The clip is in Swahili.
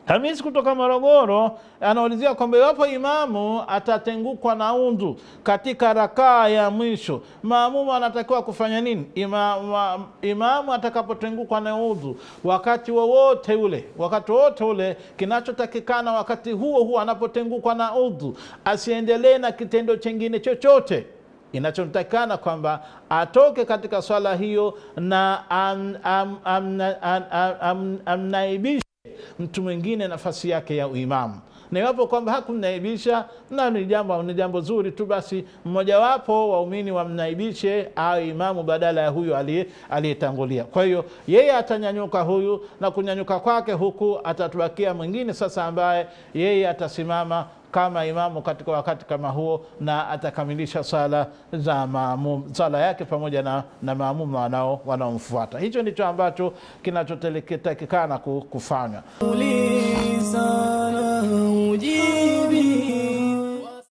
Hamisi kutoka Morogoro anaulizia kwamba iwapo imamu atatengukwa na udhu katika rakaa ya mwisho, maamumu anatakiwa kufanya nini? Imamu atakapotengukwa na udhu wakati wowote ule, kinachotakikana wakati huo anapotengukwa na udhu, asiendelee na kitendo chengine chochote. Inachotakikana kwamba atoke katika swala hiyo na amnaibishe mtu mwingine nafasi yake ya uimamu. Na iwapo kwamba hakumnaibisha, na ni jambo zuri tu, basi mmojawapo waumini wamnaibishe au imamu badala ya huyo aliyetangulia. Kwa hiyo yeye atanyanyuka huyu, na kunyanyuka kwake huku atatubakia mwingine sasa ambaye yeye atasimama kama imamu katika wakati kama huo, na atakamilisha sala za maamum, sala yake pamoja na maamum wanaomfuata. Hicho ndicho ambacho kinachotakikana kufanywa.